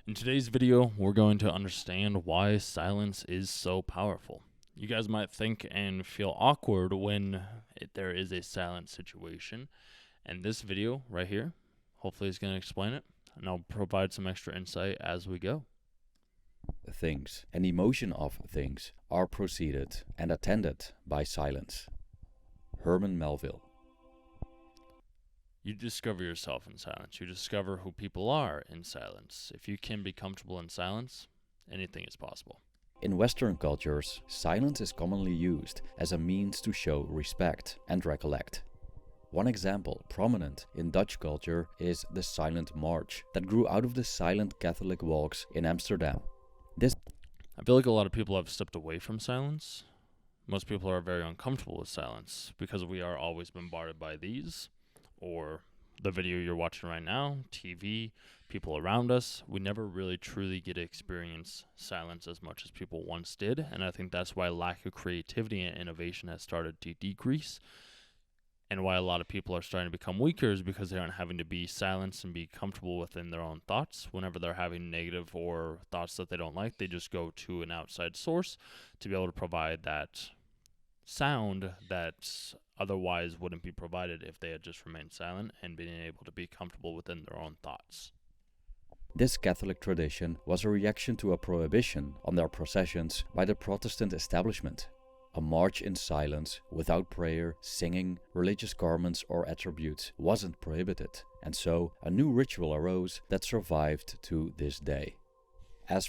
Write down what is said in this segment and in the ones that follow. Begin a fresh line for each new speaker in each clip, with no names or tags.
In today's video, we're going to understand why silence is so powerful. You guys might think and feel awkward when there is a silent situation, and this video right here hopefully is going to explain it, and I'll provide some extra insight as we go.
Things and emotion of things are preceded and attended by silence. Herman Melville.
You discover yourself in silence. You discover who people are in silence. If you can be comfortable in silence, anything is possible.
In Western cultures, silence is commonly used as a means to show respect and recollect. One example prominent in Dutch culture is the Silent March that grew out of the silent Catholic walks in Amsterdam.
I feel like a lot of people have stepped away from silence. Most people are very uncomfortable with silence because we are always bombarded by these, or the video you're watching right now, TV, people around us. We never really truly get to experience silence as much as people once did, and I think that's why lack of creativity and innovation has started to decrease, and why a lot of people are starting to become weaker is because they aren't having to be silenced and be comfortable within their own thoughts. Whenever they're having negative or thoughts that they don't like, they just go to an outside source to be able to provide that sound that otherwise wouldn't be provided if they had just remained silent and been able to be comfortable within their own thoughts.
This Catholic tradition was a reaction to a prohibition on their processions by the Protestant establishment. A march in silence, without prayer, singing, religious garments or attributes wasn't prohibited, and so a new ritual arose that survived to this day. As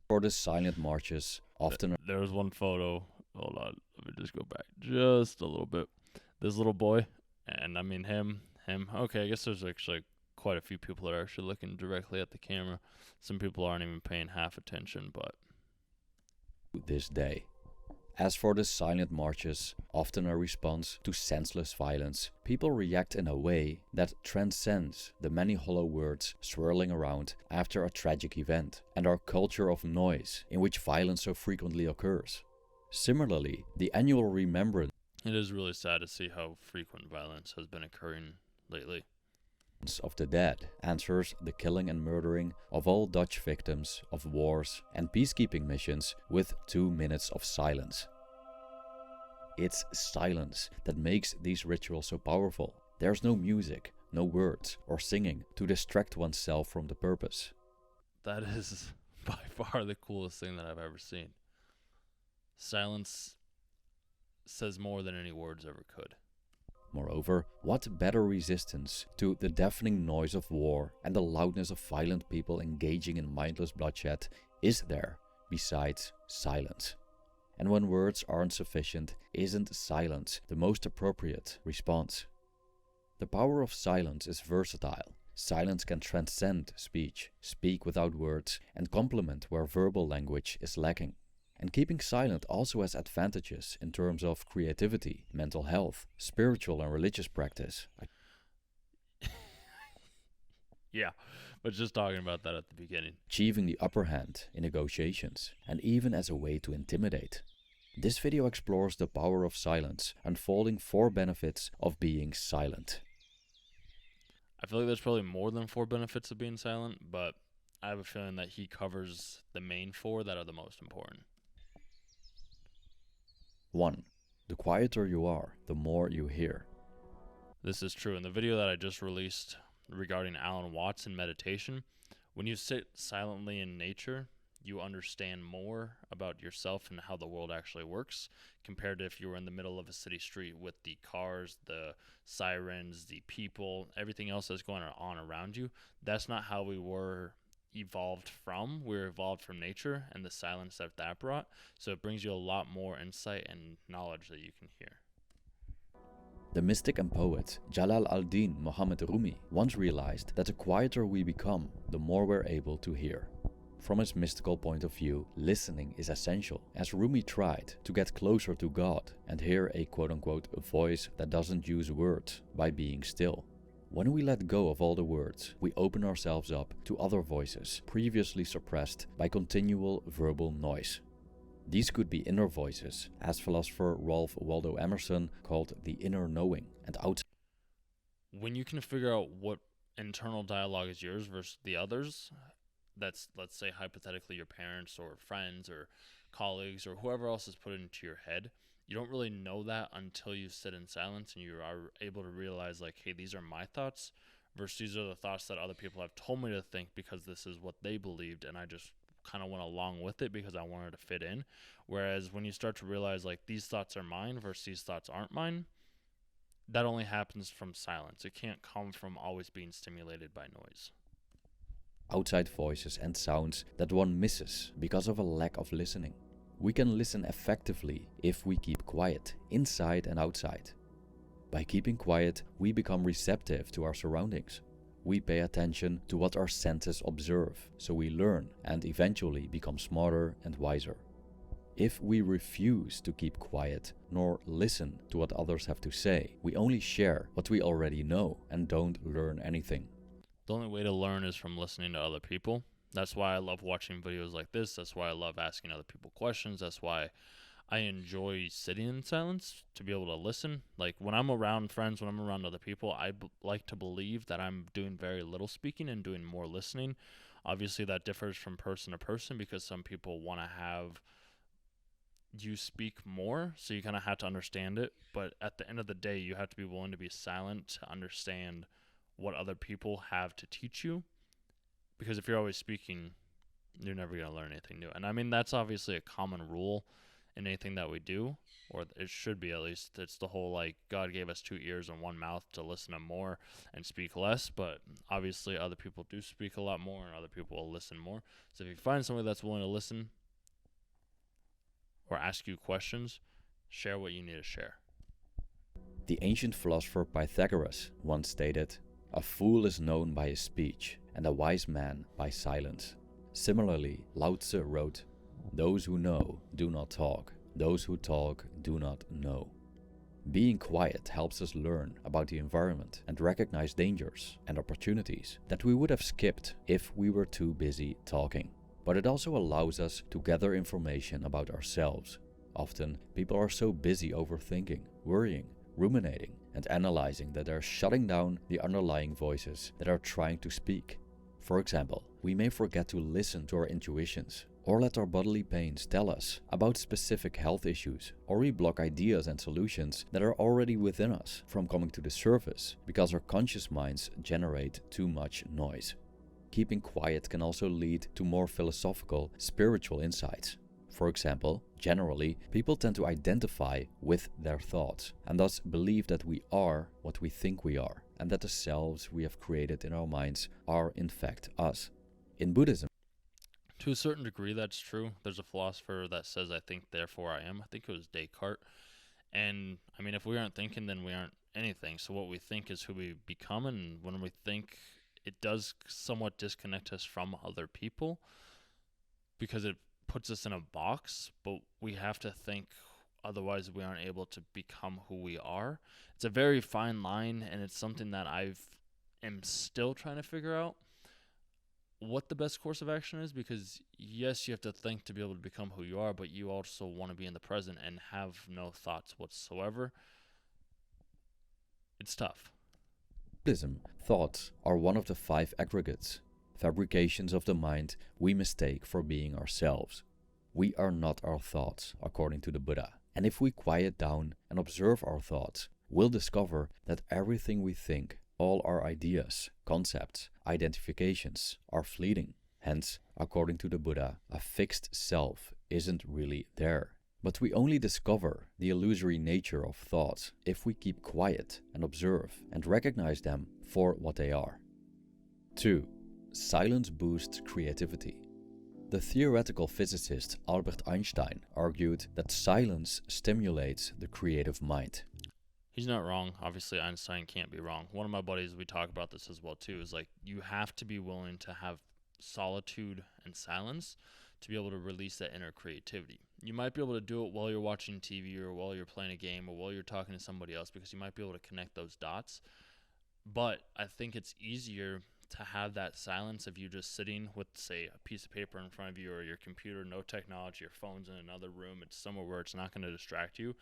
for the silent marches, often
There was one photo. Hold on, let me just go back just a little bit. This little boy, and I mean him. Okay, I guess there's actually quite a few people that are actually looking directly at the camera. Some people aren't even paying half attention, but
this day. As for the silent marches, often a response to senseless violence, people react in a way that transcends the many hollow words swirling around after a tragic event and our culture of noise in which violence so frequently occurs. Similarly, the annual Remembrance
it is really sad to see how frequent violence has been occurring lately.
of the Dead answers the killing and murdering of all Dutch victims of wars and peacekeeping missions with 2 minutes of silence. It's silence that makes these rituals so powerful. There's no music, no words or singing to distract oneself from the purpose.
That is by far the coolest thing that I've ever seen. Silence says more than any words ever could.
Moreover, what better resistance to the deafening noise of war and the loudness of violent people engaging in mindless bloodshed is there besides silence? And when words aren't sufficient, isn't silence the most appropriate response? The power of silence is versatile. Silence can transcend speech, speak without words, and complement where verbal language is lacking. And keeping silent also has advantages in terms of creativity, mental health, spiritual and religious practice.
Yeah, but just talking about that at the beginning.
Achieving the upper hand in negotiations, and even as a way to intimidate. This video explores the power of silence, unfolding 4 benefits of being silent.
I feel like there's probably more than 4 benefits of being silent, but I have a feeling that he covers the main 4 that are the most important.
1. The quieter you are, the more you hear.
This is true. In the video that I just released regarding Alan Watts and meditation, when you sit silently in nature, you understand more about yourself and how the world actually works compared to if you were in the middle of a city street with the cars, the sirens, the people, everything else that's going on around you. That's not how we were evolved from. We were evolved from nature and the silence that brought. So it brings you a lot more insight and knowledge that you can hear.
The mystic and poet Jalal al-Din Muhammad Rumi once realized that the quieter we become, the more we're able to hear. From his mystical point of view, listening is essential, as Rumi tried to get closer to God and hear a quote-unquote voice that doesn't use words by being still. When we let go of all the words, we open ourselves up to other voices previously suppressed by continual verbal noise. These could be inner voices, as philosopher Ralph Waldo Emerson called the inner knowing, and outside.
When you can figure out what internal dialogue is yours versus the others, that's, let's say, hypothetically your parents or friends or colleagues or whoever else has put it into your head. You don't really know that until you sit in silence and you are able to realize, like, hey, these are my thoughts versus these are the thoughts that other people have told me to think because this is what they believed, and I just kind of went along with it because I wanted to fit in. Whereas when you start to realize, like, these thoughts are mine versus these thoughts aren't mine, that only happens from silence. It can't come from always being stimulated by noise.
Outside voices and sounds that one misses because of a lack of listening. We can listen effectively if we keep quiet, inside and outside. By keeping quiet, we become receptive to our surroundings. We pay attention to what our senses observe, so we learn and eventually become smarter and wiser. If we refuse to keep quiet nor listen to what others have to say, we only share what we already know and don't learn anything.
The only way to learn is from listening to other people. That's why I love watching videos like this. That's why I love asking other people questions. That's why I enjoy sitting in silence, to be able to listen. Like, when I'm around friends, when I'm around other people, like to believe that I'm doing very little speaking and doing more listening. Obviously, that differs from person to person because some people want to have you speak more, so you kind of have to understand it. But at the end of the day, you have to be willing to be silent to understand what other people have to teach you. Because if you're always speaking, you're never going to learn anything new. And I mean, that's obviously a common rule in anything that we do, or it should be at least. It's the whole, like, God gave us 2 ears and 1 mouth to listen to more and speak less. But obviously, other people do speak a lot more, and other people will listen more. So if you find somebody that's willing to listen or ask you questions, share what you need to share.
The ancient philosopher Pythagoras once stated, "A fool is known by his speech, and a wise man by silence." Similarly, Lao Tzu wrote, "Those who know do not talk. Those who talk do not know." Being quiet helps us learn about the environment and recognize dangers and opportunities that we would have skipped if we were too busy talking. But it also allows us to gather information about ourselves. Often, people are so busy overthinking, worrying, ruminating, and analyzing that they're shutting down the underlying voices that are trying to speak. For example, we may forget to listen to our intuitions, or let our bodily pains tell us about specific health issues, or we block ideas and solutions that are already within us from coming to the surface because our conscious minds generate too much noise. Keeping quiet can also lead to more philosophical, spiritual insights. For example, generally, people tend to identify with their thoughts and thus believe that we are what we think we are, and that the selves we have created in our minds are in fact us. In Buddhism,
To a certain degree, that's true. There's a philosopher that says, I think, therefore I am. I think it was Descartes. And, I mean, if we aren't thinking, then we aren't anything. So what we think is who we become, and when we think, it does somewhat disconnect us from other people because it puts us in a box, but we have to think, otherwise we aren't able to become who we are. It's a very fine line, and it's something that am still trying to figure out what the best course of action is, because yes, you have to think to be able to become who you are, but you also want to be in the present and have no thoughts whatsoever. It's tough.
thoughts are one of the 5 aggregates, fabrications of the mind we mistake for being ourselves. We are not our thoughts, according to the Buddha. And if we quiet down and observe our thoughts, we'll discover that everything we think, all our ideas, concepts, identifications, are fleeting. Hence, according to the Buddha, a fixed self isn't really there. But we only discover the illusory nature of thoughts if we keep quiet and observe and recognize them for what they are. 2. Silence boosts creativity. The theoretical physicist Albert Einstein argued that silence stimulates the creative mind.
He's not wrong. Obviously, Einstein can't be wrong. One of my buddies, we talk about this as well too, is like, you have to be willing to have solitude and silence to be able to release that inner creativity. You might be able to do it while you're watching TV or while you're playing a game or while you're talking to somebody else, because you might be able to connect those dots. But I think it's easier to have that silence of you just sitting with, say, a piece of paper in front of you or your computer, no technology, your phone's in another room, it's somewhere where it's not going to distract you.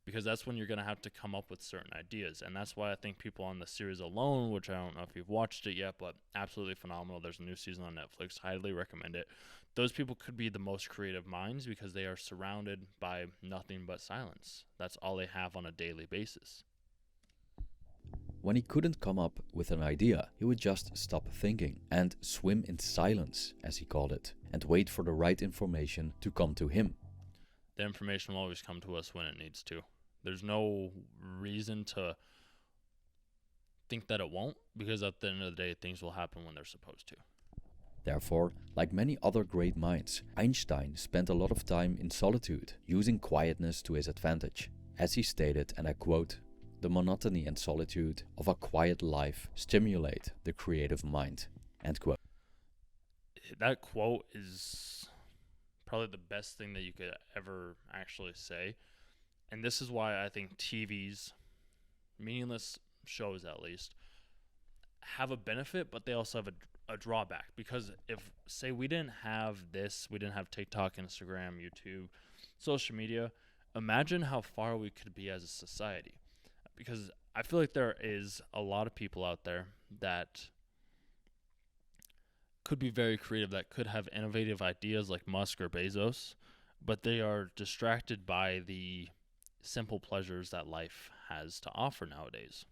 because that's when you're going to have to come up with certain ideas. And that's why I think people on the series Alone, which I don't know if you've watched it yet, but absolutely phenomenal. There's a new season on Netflix. Highly recommend it. Those people could be the most creative minds because they are surrounded by nothing but silence. That's all they have on a daily basis.
When he couldn't come up with an idea, he would just stop thinking and swim in silence, as he called it, and wait for the right information to come to him.
The information will always come to us when it needs to. There's no reason to think that it won't, because at the end of the day, things will happen when they're supposed to.
Therefore, like many other great minds, Einstein spent a lot of time in solitude, using quietness to his advantage. As he stated, and I quote, "The monotony and solitude of a quiet life stimulate the creative mind." End quote.
That quote is probably the best thing that you could ever actually say. And this is why I think TV's, meaningless shows at least, have a benefit, but they also have a drawback. Because if, say, we didn't have this, we didn't have TikTok, Instagram, YouTube, social media, imagine how far we could be as a society. Because I feel like there is a lot of people out there that could be very creative, that could have innovative ideas like Musk or Bezos, but they are distracted by the simple pleasures that life has to offer nowadays.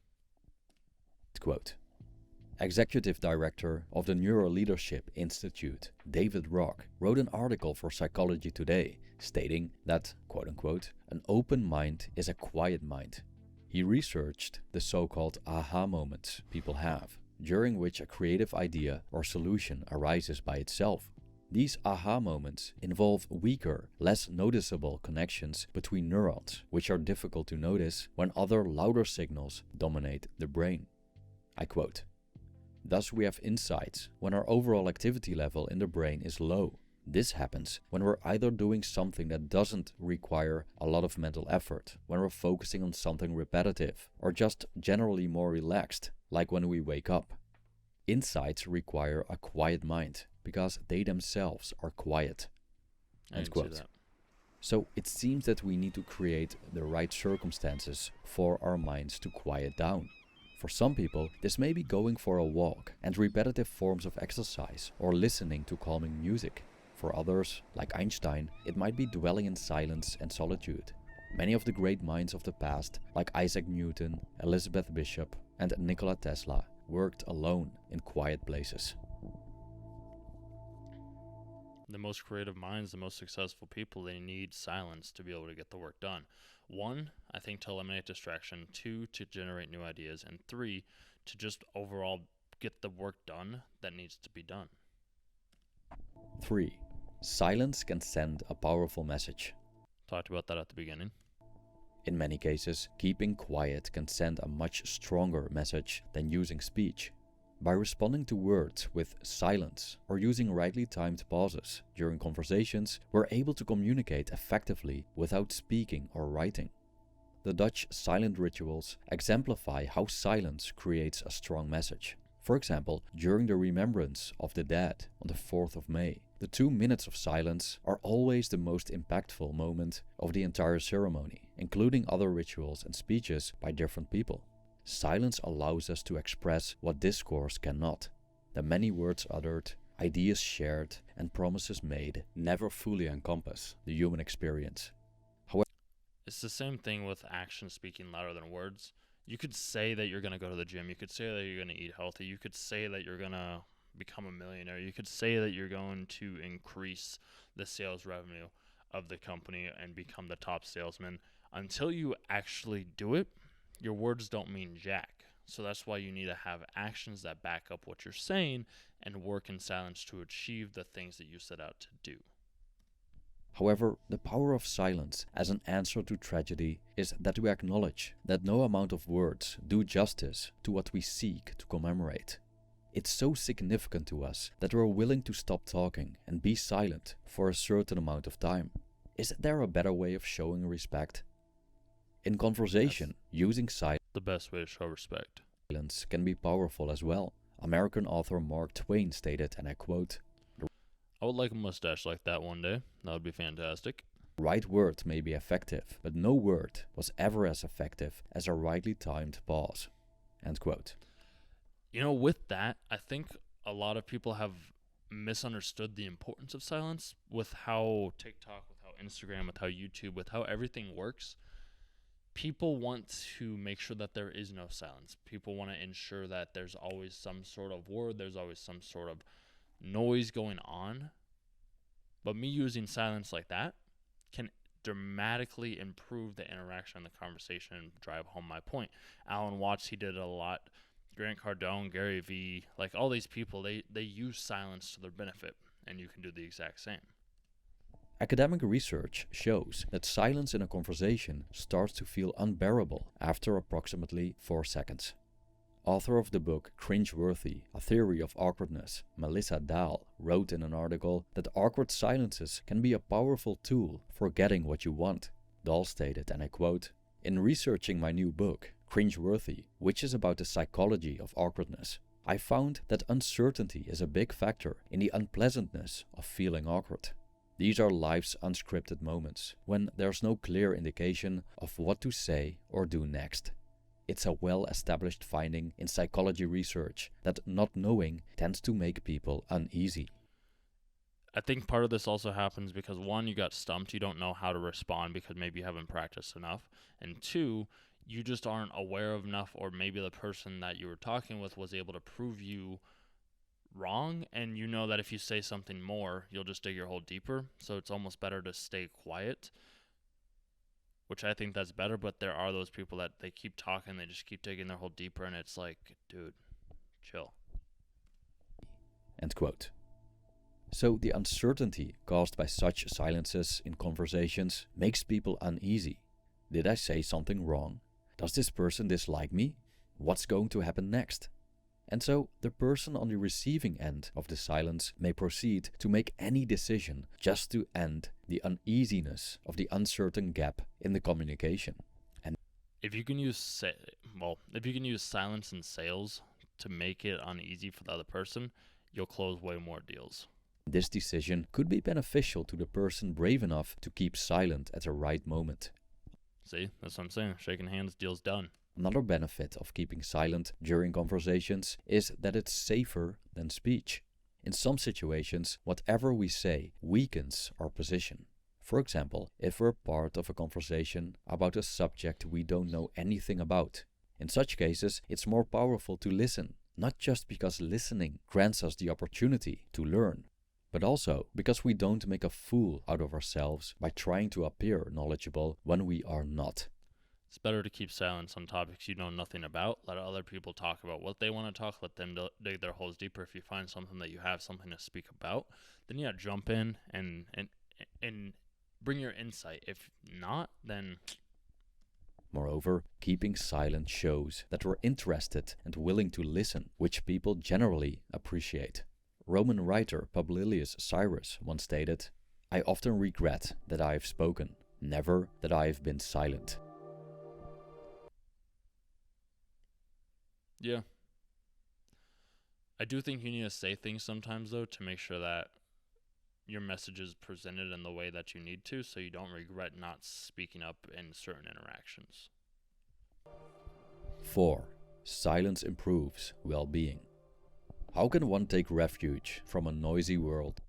Quote. Executive Director of the Neuroleadership Institute, David Rock, wrote an article for Psychology Today stating that, quote-unquote, an open mind is a quiet mind. He researched the so-called aha moments people have, during which a creative idea or solution arises by itself. These aha moments involve weaker, less noticeable connections between neurons, which are difficult to notice when other louder signals dominate the brain. I quote, "Thus we have insights when our overall activity level in the brain is low. This happens when we're either doing something that doesn't require a lot of mental effort, when we're focusing on something repetitive, or just generally more relaxed, like when we wake up. Insights require a quiet mind, because they themselves are quiet." End quote. So it seems that we need to create the right circumstances for our minds to quiet down. For some people, this may be going for a walk and repetitive forms of exercise or listening to calming music. For others, like Einstein, it might be dwelling in silence and solitude. Many of the great minds of the past, like Isaac Newton, Elizabeth Bishop, and Nikola Tesla, worked alone in quiet places.
The most creative minds, the most successful people, they need silence to be able to get the work done. 1, I think, to eliminate distraction. 2, to generate new ideas. And 3, to just overall get the work done that needs to be done.
3. Silence can send a powerful message.
Talked about that at the beginning.
In many cases, keeping quiet can send a much stronger message than using speech. By responding to words with silence or using rightly timed pauses during conversations, we're able to communicate effectively without speaking or writing. The Dutch silent rituals exemplify how silence creates a strong message. For example, during the Remembrance of the Dead on the 4th of May, the 2 minutes of silence are always the most impactful moment of the entire ceremony, including other rituals and speeches by different people. Silence allows us to express what discourse cannot. The many words uttered, ideas shared, and promises made never fully encompass the human experience.
It's the same thing with actions speaking louder than words. You could say that you're going to go to the gym. You could say that you're going to eat healthy. You could say that you're going to become a millionaire. You could say that you're going to increase the sales revenue of the company and become the top salesman. Until you actually do it, your words don't mean jack. So that's why you need to have actions that back up what you're saying and work in silence to achieve the things that you set out to do.
However, the power of silence as an answer to tragedy is that we acknowledge that no amount of words do justice to what we seek to commemorate. It's so significant to us that we're willing to stop talking and be silent for a certain amount of time. Is there a better way of showing respect? In conversation, using silence,
the best way to show respect,
can be powerful as well. American author Mark Twain stated, and I quote,
I would like a mustache like that one day. That would be fantastic.
Right word may be effective, but no word was ever as effective as a rightly timed pause. End quote.
With that, I think a lot of people have misunderstood the importance of silence with how TikTok, with how Instagram, with how YouTube, with how everything works. People want to make sure that there is no silence. People want to ensure that there's always some sort of word, there's always some sort of noise going on. But me using silence like that can dramatically improve the interaction and the conversation and drive home my point. Alan Watts, he did it a lot. Grant Cardone, Gary Vee, like all these people, they use silence to their benefit, and you can do the exact same.
Academic research shows that silence in a conversation starts to feel unbearable after approximately 4 seconds. Author of the book Cringeworthy, A Theory of Awkwardness, Melissa Dahl, wrote in an article that awkward silences can be a powerful tool for getting what you want. Dahl stated, and I quote, "In researching my new book, Cringeworthy, which is about the psychology of awkwardness, I found that uncertainty is a big factor in the unpleasantness of feeling awkward. These are life's unscripted moments, when there's no clear indication of what to say or do next. It's a well-established finding in psychology research that not knowing tends to make people uneasy."
I think part of this also happens because, one, you got stumped. You don't know how to respond because maybe you haven't practiced enough. And two, you just aren't aware of enough, or maybe the person that you were talking with was able to prove you wrong, and you know that if you say something more, you'll just dig your hole deeper. So it's almost better to stay quiet, which I think that's better. But there are those people that they keep talking, they just keep digging their hole deeper, and it's like, dude, chill.
End quote. So the uncertainty caused by such silences in conversations makes people uneasy. Did I say something wrong? Does this person dislike me? What's going to happen next? And so the person on the receiving end of the silence may proceed to make any decision just to end the uneasiness of the uncertain gap in the communication. And
if you can use silence in sales to make it uneasy for the other person, you'll close way more deals.
This decision could be beneficial to the person brave enough to keep silent at the right moment.
See, that's what I'm saying. Shaking hands, deal's done.
Another benefit of keeping silent during conversations is that it's safer than speech. In some situations, whatever we say weakens our position. For example, if we're part of a conversation about a subject we don't know anything about. In such cases, it's more powerful to listen, not just because listening grants us the opportunity to learn, but also because we don't make a fool out of ourselves by trying to appear knowledgeable when we are not.
It's better to keep silence on topics you know nothing about. Let other people talk about what they want to talk. Let them dig their holes deeper. If you find something that you have something to speak about, then yeah, jump in and bring your insight. If not, then...
Moreover, keeping silent shows that we're interested and willing to listen, which people generally appreciate. Roman writer Publilius Cyrus once stated, "I often regret that I have spoken, never that I have been silent."
Yeah. I do think you need to say things sometimes, though, to make sure that your message is presented in the way that you need to, so you don't regret not speaking up in certain interactions.
4. Silence improves well-being. How can one take refuge from a noisy world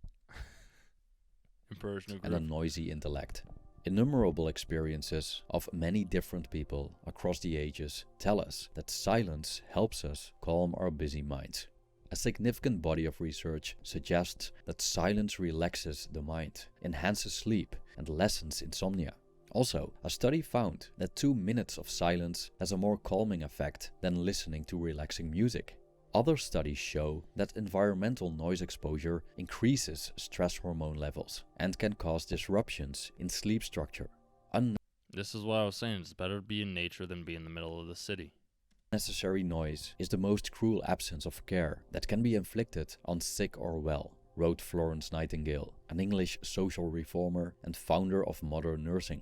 and a noisy intellect? Innumerable experiences of many different people across the ages tell us that silence helps us calm our busy minds. A significant body of research suggests that silence relaxes the mind, enhances sleep, and lessens insomnia. Also, a study found that 2 minutes of silence has a more calming effect than listening to relaxing music. Other studies show that environmental noise exposure increases stress hormone levels and can cause disruptions in sleep structure.
This is what I was saying. It's better to be in nature than be in the middle of the city.
Unnecessary noise is the most cruel absence of care that can be inflicted on sick or well, wrote Florence Nightingale, an English social reformer and founder of modern nursing.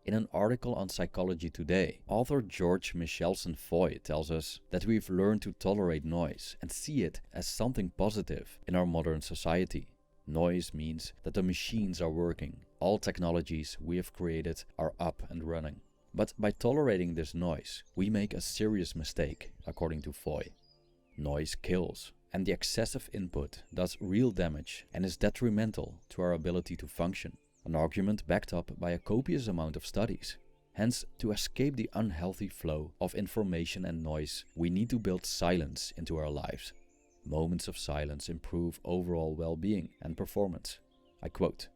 In an article on Psychology Today, author George Michelson Foy tells us that we've learned to tolerate noise and see it as something positive in our modern society. Noise means that the machines are working, All technologies we have created are up and running. But by tolerating this noise, we make a serious mistake, according to Foy. Noise kills, and the excessive input does real damage and is detrimental to our ability to function, an argument backed up by a copious amount of studies. Hence, to escape the unhealthy flow of information and noise, we need to build silence into our lives. Moments of silence improve overall well-being and performance. I quote,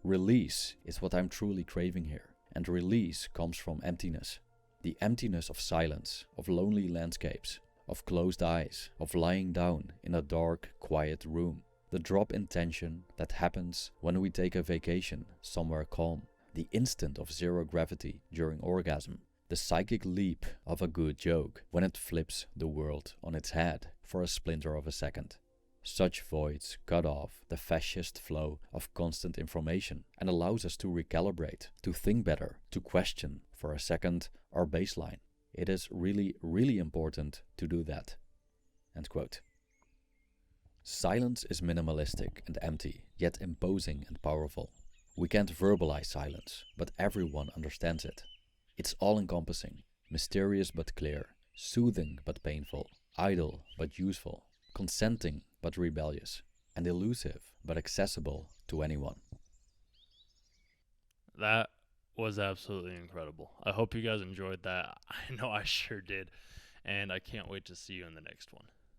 "Release is what I'm truly craving here, and release comes from emptiness. The emptiness of silence, of lonely landscapes, of closed eyes, of lying down in a dark, quiet room. The drop in tension that happens when we take a vacation somewhere calm. The instant of zero gravity during orgasm. The psychic leap of a good joke when it flips the world on its head for a splinter of a second. Such voids cut off the fascist flow of constant information and allows us to recalibrate, to think better, to question for a second our baseline. It is really, really important to do that." End quote. Silence is minimalistic and empty, yet imposing and powerful. We can't verbalize silence, but everyone understands it. It's all-encompassing, mysterious but clear, soothing but painful, idle but useful, consenting but rebellious, and elusive but accessible to anyone.
That was absolutely incredible. I hope you guys enjoyed that. I know I sure did. And I can't wait to see you in the next one.